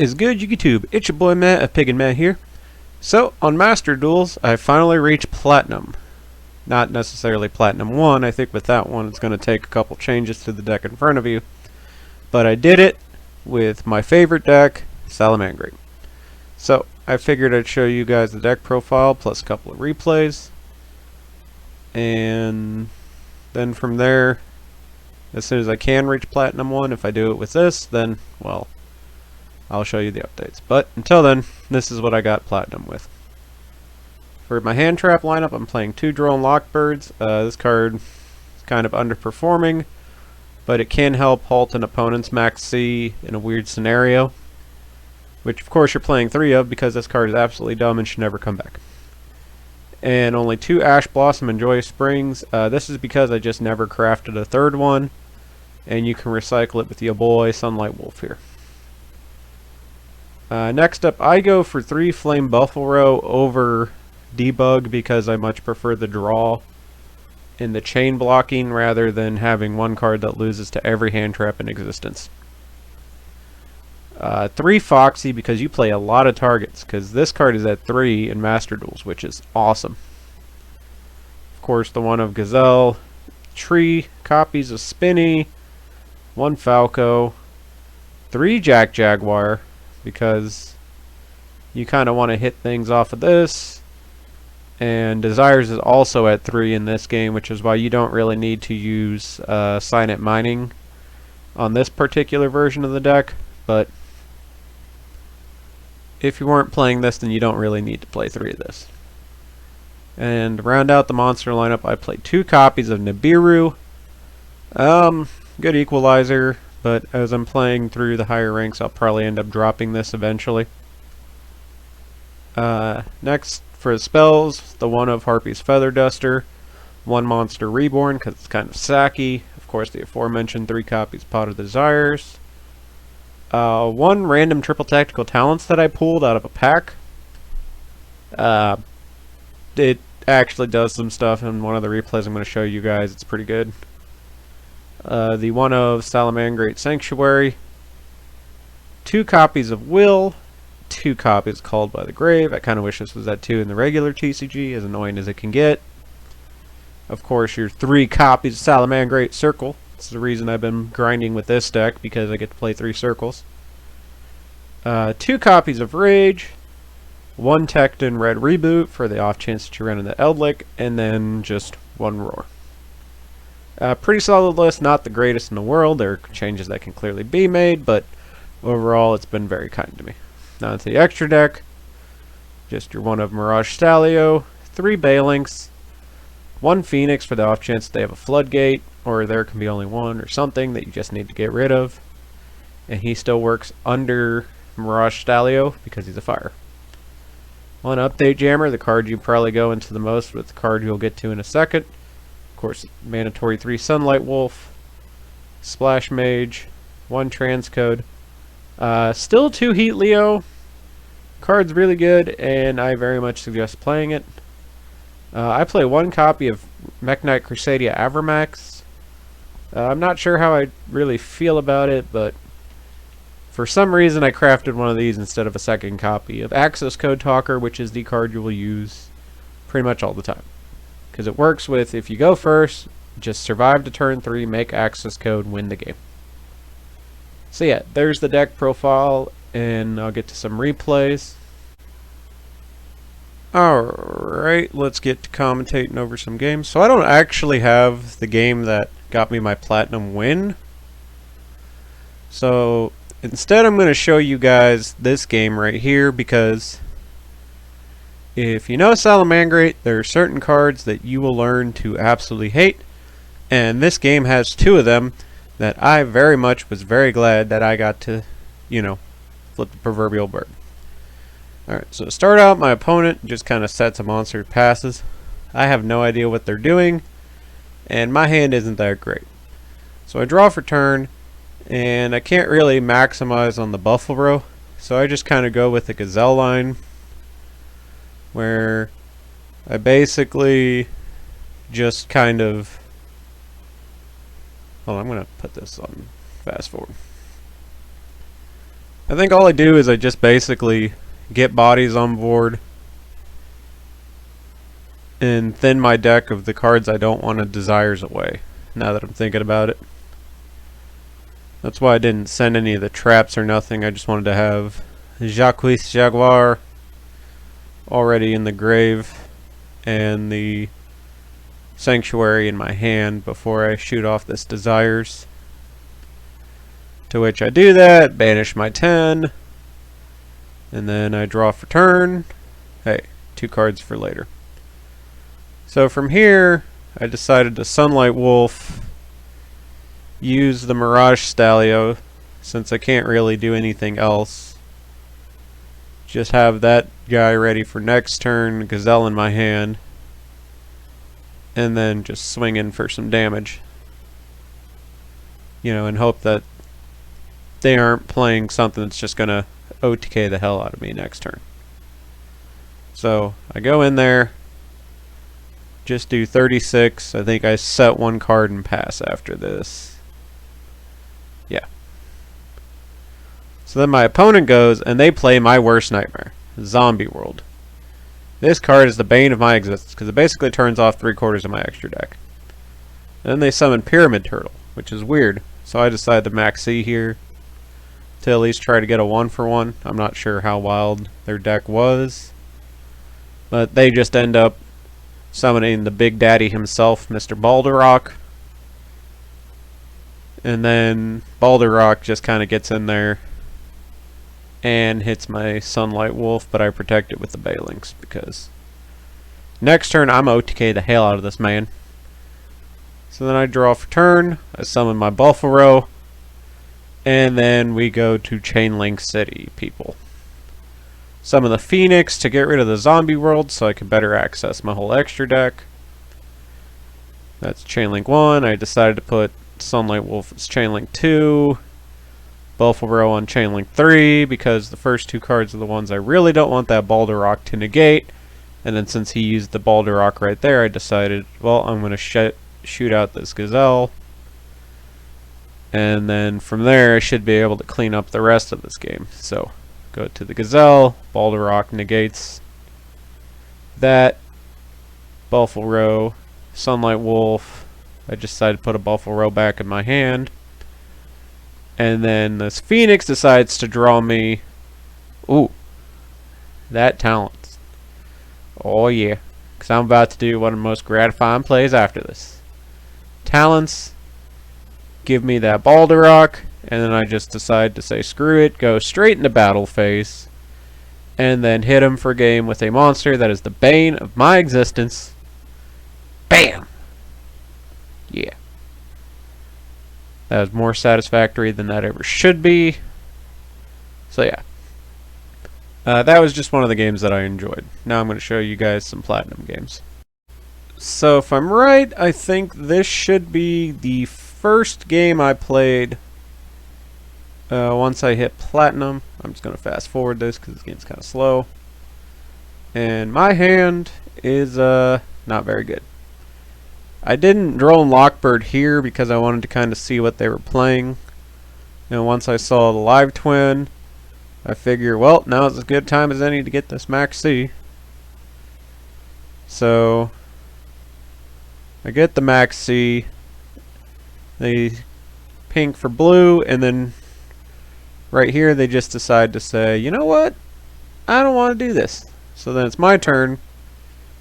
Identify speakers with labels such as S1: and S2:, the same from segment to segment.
S1: What is good, YouTube? It's your boy Matt of Pig and Matt here. So, on Master Duels, I finally reached Platinum. Not necessarily Platinum 1, I think with that one it's going to take a couple changes to the deck in front of you. But I did it with my favorite deck, Salamangreat. So, I figured I'd show you guys the deck profile plus a couple of replays. And then from there, as soon as I can reach Platinum 1, if I do it with this, then, well, I'll show you the updates. But until then, this is what I got Platinum with. For my hand trap lineup, I'm playing 2 Drone Lockbirds. This card is kind of underperforming, but it can help halt an opponent's max C in a weird scenario, which of course you're playing 3 of because this card is absolutely dumb and should never come back. And only 2 Ash Blossom and Joyous Springs. This is because I just never crafted a third one, and you can recycle it with your boy Sunlight Wolf here. Next up, I go for 3 Flame Buffalo over Debug because I much prefer the draw in the chain blocking rather than having one card that loses to every hand trap in existence. 3 Foxy because you play a lot of targets, because this card is at 3 in Master Duels, which is awesome. Of course, the one of Gazelle, 3 copies of Spinny, 1 Falco, 3 Jack Jaguar, because you kind of want to hit things off of this, and Desires is also at 3 in this game, which is why you don't really need to use Signet Mining on this particular version of the deck, but if you weren't playing this, then you don't really need to play 3 of this. And to round out the monster lineup, I played 2 copies of Nibiru. Good equalizer, but as I'm playing through the higher ranks, I'll probably end up dropping this eventually. Next, for the spells, the one of Harpy's Feather Duster, 1 Monster Reborn, because it's kind of sacky. Of course, the aforementioned 3 copies Pot of Desires. 1 random triple tactical talents that I pulled out of a pack. It actually does some stuff in one of the replays I'm going to show you guys. It's pretty good. The one of Salamangreat Sanctuary, 2 copies of Will, 2 copies Called by the Grave. I kind of wish this was at 2 in the regular TCG, as annoying as it can get. Of course, your 3 copies of Salamangreat Circle. That's the reason I've been grinding with this deck, because I get to play 3 circles. 2 copies of Rage, 1 Tecton Red Reboot for the off chance that you run into Eldlik, and then just 1 Roar. Pretty solid list, not the greatest in the world. There are changes that can clearly be made, but overall it's been very kind to me. Now to the extra deck, just your one of Mirage Stalio, 3 Balinks, 1 Phoenix for the off chance that they have a Floodgate, or there can be only 1 or something that you just need to get rid of. And he still works under Mirage Stalio because he's a fire. 1 Update Jammer, the card you probably go into the most, with the card you'll get to in a second. Of course, mandatory 3 Sunlight Wolf, Splash Mage, 1 Transcode. Still 2 Heat Leo. Card's really good, and I very much suggest playing it. I play 1 copy of Mech Knight Crusadia Avramax. I'm not sure how I really feel about it, but for some reason I crafted one of these instead of a second copy of Access Code Talker, which is the card you will use pretty much all the time. Because it works with, if you go first, just survive to turn 3, make access code, win the game. So yeah, there's the deck profile, and I'll get to some replays. Alright, let's get to commentating over some games. So I don't actually have the game that got me my Platinum win. So instead I'm going to show you guys this game right here, because if you know Salamangreat, there are certain cards that you will learn to absolutely hate, and this game has 2 of them that I very much was very glad that I got to, you know, flip the proverbial bird. Alright, so to start out, my opponent just kind of sets a monster passes. I have no idea what they're doing, and my hand isn't that great. So I draw for turn, and I can't really maximize on the Buffalo, so I just kind of go with the Gazelle line, where I basically just kind of... Hold on, I'm going to put this on fast forward. I think all I do is I just basically get bodies on board and thin my deck of the cards I don't want to desires away, now that I'm thinking about it. That's why I didn't send any of the traps or nothing. I just wanted to have Jacques Jaguar already in the grave and the Sanctuary in my hand before I shoot off this desires. To which I do that, banish my 10, and then I draw for turn. Hey, 2 cards for later. So from here, I decided to Sunlight Wolf, use the Mirage Stalio, since I can't really do anything else. Just have that guy ready for next turn, Gazelle in my hand, and then just swing in for some damage. You know, and hope that they aren't playing something that's just gonna OTK the hell out of me next turn. So I go in there, just do 36. I think I set 1 card and pass after this. Yeah. So then my opponent goes and they play my worst nightmare, Zombie World. This card is the bane of my existence because it basically turns off 3/4 of my extra deck. And then they summon Pyramid Turtle, which is weird. So I decided to max C here to at least try to get a 1-for-1. I'm not sure how wild their deck was, but they just end up summoning the Big Daddy himself, Mr. Balderrock. And then Balderrock just kind of gets in there and hits my Sunlight Wolf, but I protect it with the Balinks because next turn I'm OTK the hell out of this man. So then I draw for turn, I summon my Buffalo, and then we go to Chainlink City, people. Summon the Phoenix to get rid of the Zombie World so I can better access my whole extra deck. That's Chainlink 1. I decided to put Sunlight Wolf as Chainlink 2. Buffalo on Chainlink 3 because the first 2 cards are the ones I really don't want that Balderrock to negate. And then since he used the Balderrock right there, I decided, well, I'm going to shoot out this Gazelle. And then from there I should be able to clean up the rest of this game. So go to the Gazelle, Balderrock negates that, Buffalo, Sunlight Wolf. I just decided to put a Buffalo back in my hand. And then this Phoenix decides to draw me. Ooh, that talent. Oh yeah, because I'm about to do one of the most gratifying plays after this. Talents give me that Balderrock, and then I just decide to say screw it, go straight into battle phase, and then hit him for game with a monster that is the bane of my existence. Bam! Yeah. That was more satisfactory than that ever should be. So yeah. That was just one of the games that I enjoyed. Now I'm going to show you guys some Platinum games. So if I'm right, I think this should be the first game I played once I hit Platinum. I'm just going to fast forward this because this game's kind of slow. And my hand is not very good. I didn't Drone Lockbird here because I wanted to kind of see what they were playing. And once I saw the Live Twin, I figure, well, now is as good time as any to get this Max C. So I get the Max C, they pink for blue, and then right here they just decide to say, you know what, I don't want to do this. So then it's my turn,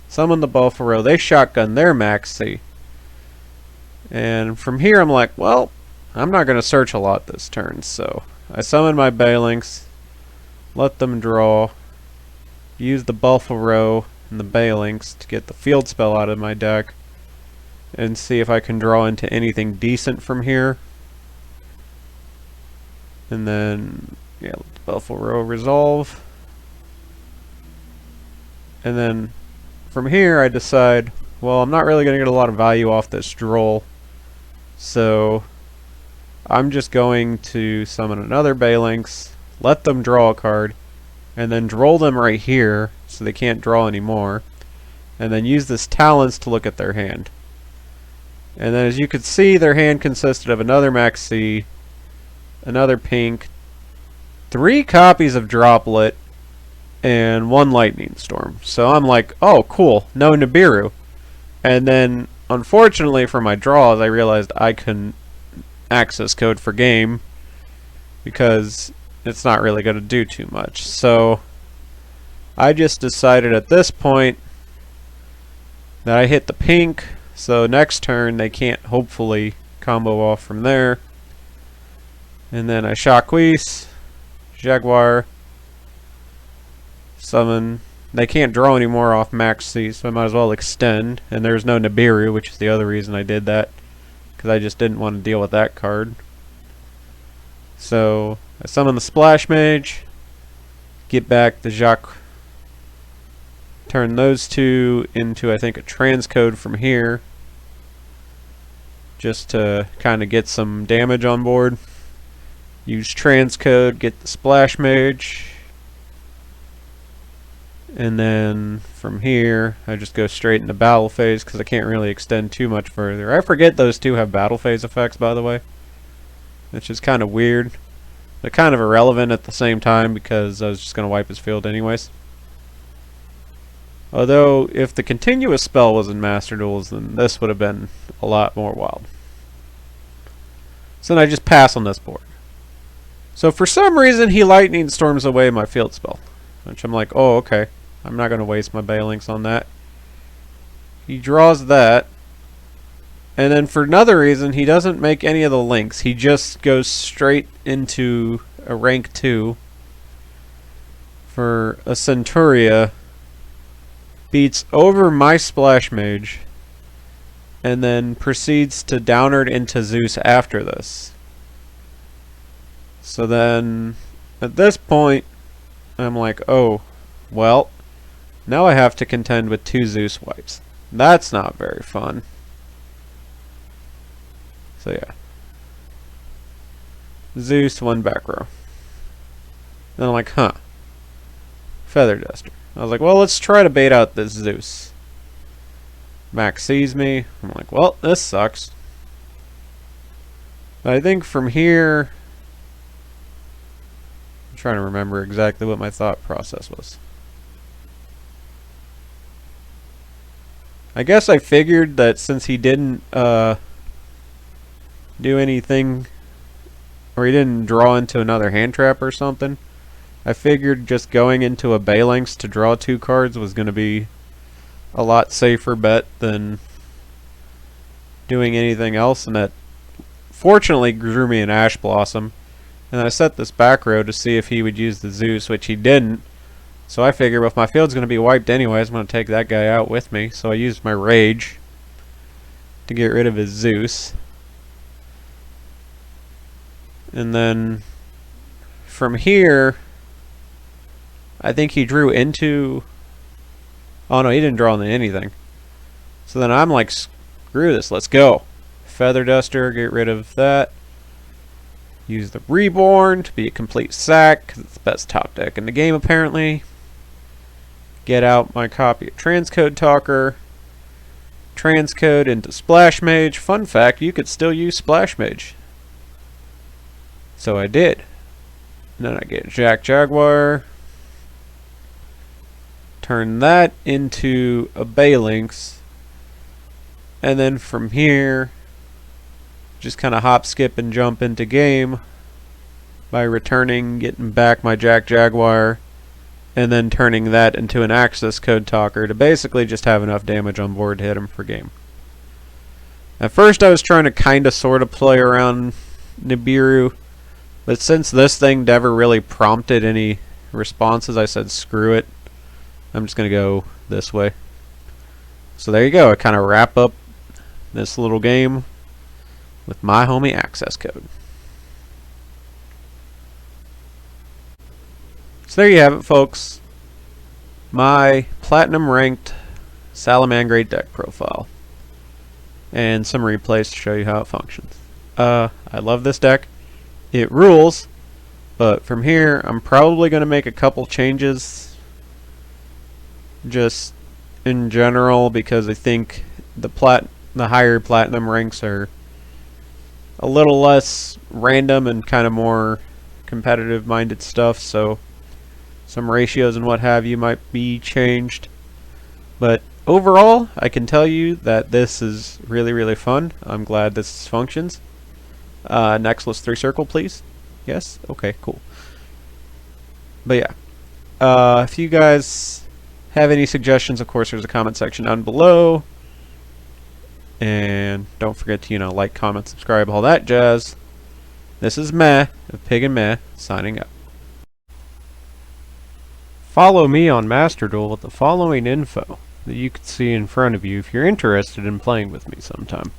S1: summon the Buffalo, they shotgun their Max C. And from here I'm like, well, I'm not going to search a lot this turn, so I summon my Balinks, let them draw, use the Buffalo and the Balinks to get the field spell out of my deck, and see if I can draw into anything decent from here. And then, yeah, let the Buffalo resolve. And then from here I decide, well, I'm not really going to get a lot of value off this Droll, so I'm just going to summon another Balinks, let them draw a card, and then Droll them right here so they can't draw anymore, and then use this Talents to look at their hand. And then as you could see, their hand consisted of another Max C, another pink, 3 copies of Droplet and 1 Lightning Storm. So I'm like, oh, cool, no Nibiru. And then, unfortunately for my draws, I realized I couldn't access code for game because it's not really going to do too much. So I just decided at this point that I hit the pink, so next turn they can't hopefully combo off from there. And then I Shockweiss, Jaguar, summon. They can't draw anymore off Max C, so I might as well extend. And there's no Nibiru, which is the other reason I did that, because I just didn't want to deal with that card. So I summon the Splash Mage, get back the Jacques, turn those 2 into, I think, a transcode from here, just to kind of get some damage on board. Use transcode, get the Splash Mage, and then from here I just go straight into battle phase because I can't really extend too much further. I forget those 2 have battle phase effects, by the way, which is kind of weird. They're kind of irrelevant at the same time because I was just going to wipe his field anyways. Although if the continuous spell was in Master Duels, then this would have been a lot more wild. So then I just pass on this board. So for some reason he Lightning Storms away my field spell, which I'm like, oh, okay, I'm not going to waste my Balinks on that. He draws that, and then for another reason he doesn't make any of the links. He just goes straight into a rank 2 for a Centuria, beats over my Splash Mage, and then proceeds to downward into Zeus after this. So then, at this point, I'm like, oh, well, now I have to contend with 2 Zeus wipes. That's not very fun. So yeah. Zeus, 1 back row. Then I'm like, huh. Feather Duster. I was like, well, let's try to bait out this Zeus. Max sees me. I'm like, well, this sucks. But I think from here, I'm trying to remember exactly what my thought process was. I guess I figured that since he didn't do anything, or he didn't draw into another hand trap or something, I figured just going into a Balinks to draw 2 cards was going to be a lot safer bet than doing anything else, and that fortunately drew me an Ash Blossom. And I set this back row to see if he would use the Zeus, which he didn't. So I figured if my field's going to be wiped anyways, I'm going to take that guy out with me. So I used my Rage to get rid of his Zeus. And then from here, I think he drew into... Oh no, he didn't draw into anything. So then I'm like, screw this, let's go. Feather Duster, get rid of that. Use the Reborn to be a complete sack, because it's the best top deck in the game apparently. Get out my copy of Transcode Talker. Transcode into Splash Mage. Fun fact, you could still use Splash Mage. So I did. And then I get Jaguar. Turn that into a Balinks. And then from here, just kind of hop, skip, and jump into game by returning, getting back my Jaguar, and then turning that into an Access Code Talker to basically just have enough damage on board to hit him for game. At first I was trying to kind of sort of play around Nibiru, but since this thing never really prompted any responses, I said screw it. I'm just going to go this way. So there you go. I kind of wrap up this little game with my homie Access Code. So there you have it, folks. My platinum ranked Salamangreat deck profile. And some replays to show you how it functions. I love this deck. It rules. But from here, I'm probably going to make a couple changes. Just in general, because I think the higher platinum ranks are a little less random and kind of more competitive-minded stuff, so some ratios and what have you might be changed. But overall, I can tell you that this is really, really fun. I'm glad this functions. Next, let's 3-circle, please. Yes? Okay, cool. But yeah, if you guys have any suggestions, of course, there's a comment section down below. And don't forget to, like, comment, subscribe, all that jazz. This is Meh, of Pig and Meh, signing up. Follow me on Master Duel with the following info that you can see in front of you if you're interested in playing with me sometime.